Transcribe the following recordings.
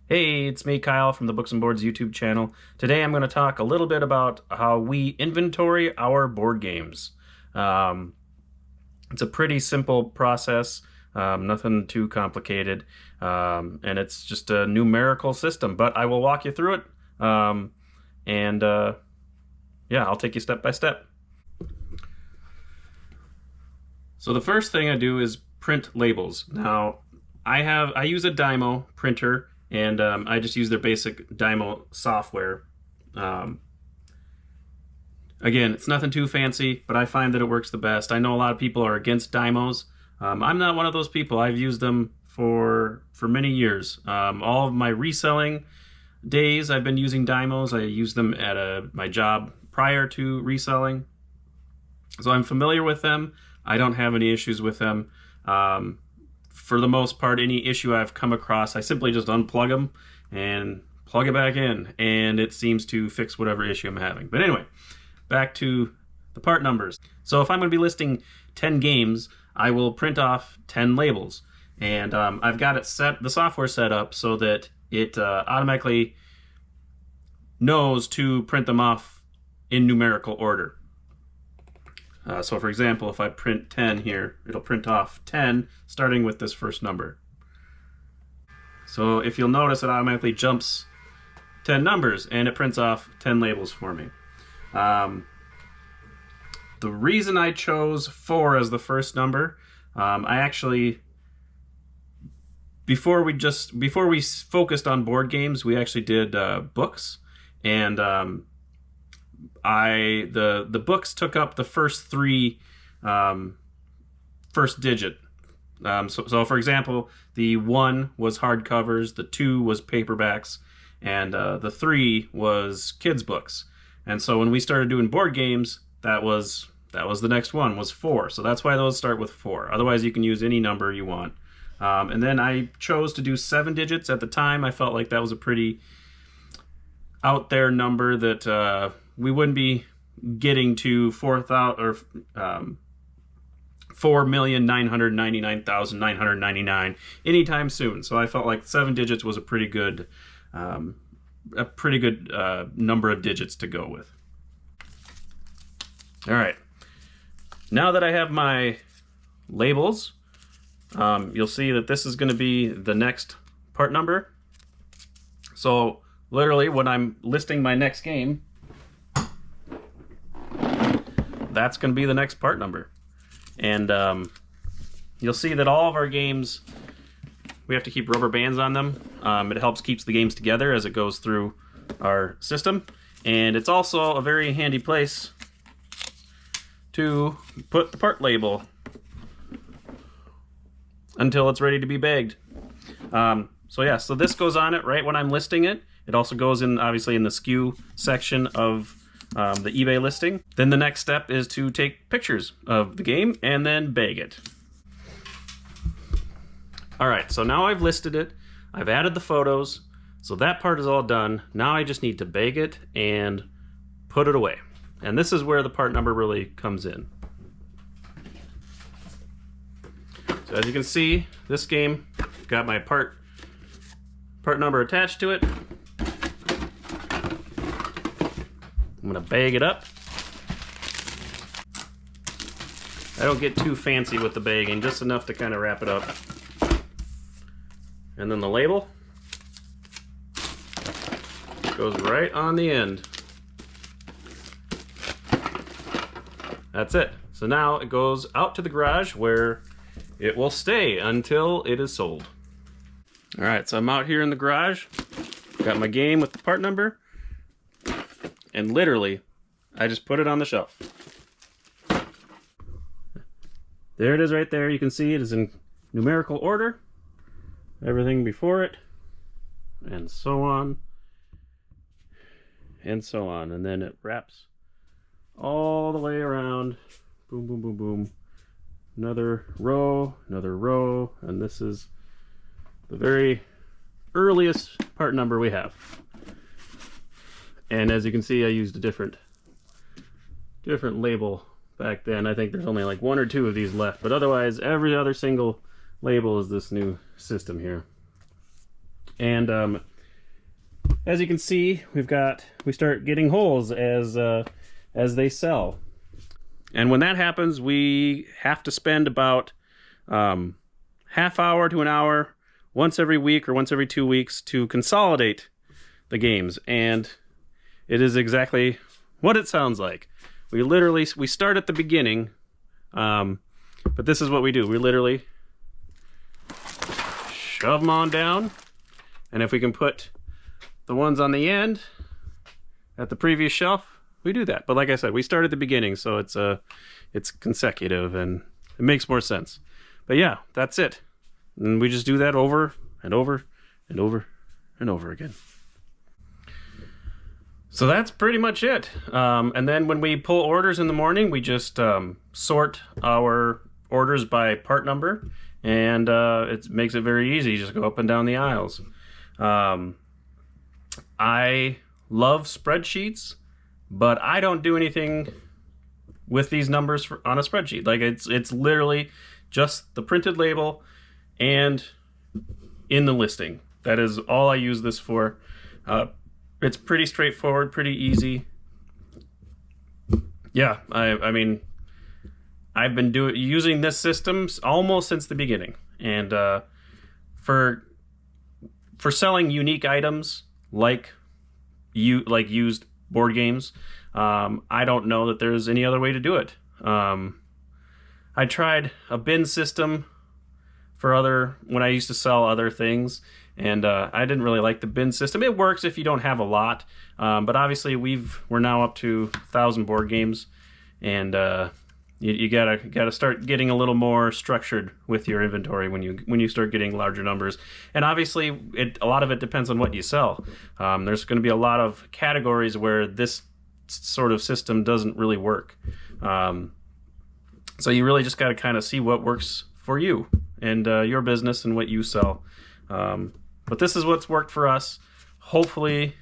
Hey, it's me, Kyle, from the Books and Boards YouTube channel. Today I'm going to talk a little bit about how we inventory our board games. Um, it's a pretty simple process, nothing too complicated, and it's just a numerical system, but I will walk you through it, and yeah, I'll take you step by step. So the first thing I do is print labels. Now, I use a Dymo printer, and I just use their basic Dymo software. Um, Again, it's nothing too fancy, but I find that it works the best. I know a lot of people are against Dymos. I'm not one of those people. I've used them for many years. All of my reselling days, I've been using Dymos. I used them at my job prior to reselling, so I'm familiar with them. I don't have any issues with them. For the most part, any issue I've come across, I simply just unplug them and plug it back in, and it seems to fix whatever issue I'm having. But anyway, back to the part numbers. So if I'm going to be listing 10 games, I will print off 10 labels. And I've got it the software set up so that it automatically knows to print them off in numerical order. So for example, if I print 10 here, it'll print off 10 starting with this first number. So if you'll notice, it automatically jumps 10 numbers and it prints off 10 labels for me. The reason I chose 4 as the first number, I actually, before we focused on board games, we actually did books, and the books took up the first 3 first digit. So for example, the 1 was hardcovers, the 2 was paperbacks, and the 3 was kids books. And so when we started doing board games, that was the next one, was 4. So that's why those start with 4. Otherwise, you can use any number you want. And then I chose to do 7 digits at the time. I felt like that was a pretty out there number that we wouldn't be getting to 4,999,999 anytime soon. So I felt like 7 digits was a pretty good number of digits to go with. All right, now that I have my labels, you'll see that this is going to be the next part number. So literally, when I'm listing my next game, that's going to be the next part number. And you'll see that all of our games, we have to keep rubber bands on them. It helps keeps the games together as it goes through our system. And it's also a very handy place to put the part label until it's ready to be bagged. So yeah, so this goes on it right when I'm listing it. It also goes in, obviously, in the SKU section of the eBay listing. Then the next step is to take pictures of the game and then bag it. All right, so now I've listed it. I've added the photos. So that part is all done. Now I just need to bag it and put it away. And this is where the part number really comes in. So as you can see, this game got my part number attached to it. I'm gonna bag it up. I don't get too fancy with the bagging, just enough to kind of wrap it up. And then the label goes right on the end. That's it. So now it goes out to the garage where it will stay until it is sold. All right, so I'm out here in the garage. Got my game with the part number. And literally, I just put it on the shelf. There it is right there. You can see it is in numerical order. Everything before it. And so on. And so on. And then it wraps all the way around. Boom, boom, boom, boom. Another row, and this is the very earliest part number we have. And as you can see, I used a different label back then. I think there's only like 1 or 2 of these left, but otherwise every other single label is this new system here. And as you can see, we start getting holes as they sell. And when that happens, we have to spend about half hour to an hour once every week or once every 2 weeks to consolidate the games. And it is exactly what it sounds like. We start at the beginning, but this is what we do. We literally shove them on down, and if we can put the ones on the end at the previous shelf, we do that. But like I said, we start at the beginning, so it's consecutive and it makes more sense. But yeah, that's it. And we just do that over and over and over and over again. So that's pretty much it. And then when we pull orders in the morning, we just sort our orders by part number, and it makes it very easy. You just go up and down the aisles. I love spreadsheets, but I don't do anything with these numbers on a spreadsheet. Like it's literally just the printed label and in the listing. That is all I use this for. It's pretty straightforward, pretty easy. Yeah, I mean, I've been using this system almost since the beginning, and for selling unique items like used board games, I don't know that there's any other way to do it. I tried a bin system for when I used to sell other things, and I didn't really like the bin system. It works if you don't have a lot, but obviously we're now up to 1,000 board games, and you gotta start getting a little more structured with your inventory when you start getting larger numbers. And obviously a lot of it depends on what you sell. There's going to be a lot of categories where this sort of system doesn't really work. So you really just got to kind of see what works for you and your business and what you sell. But this is what's worked for us. Hopefully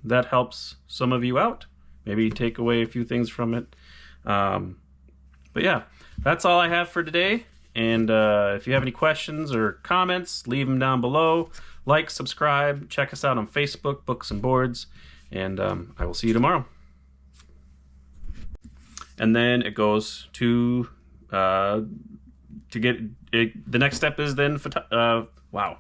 that helps some of you out. Maybe take away a few things from it. But yeah, that's all I have for today. And if you have any questions or comments, leave them down below. Like, subscribe, check us out on Facebook, Books and Boards, and I will see you tomorrow. And then it goes to get it, the next step is then wow.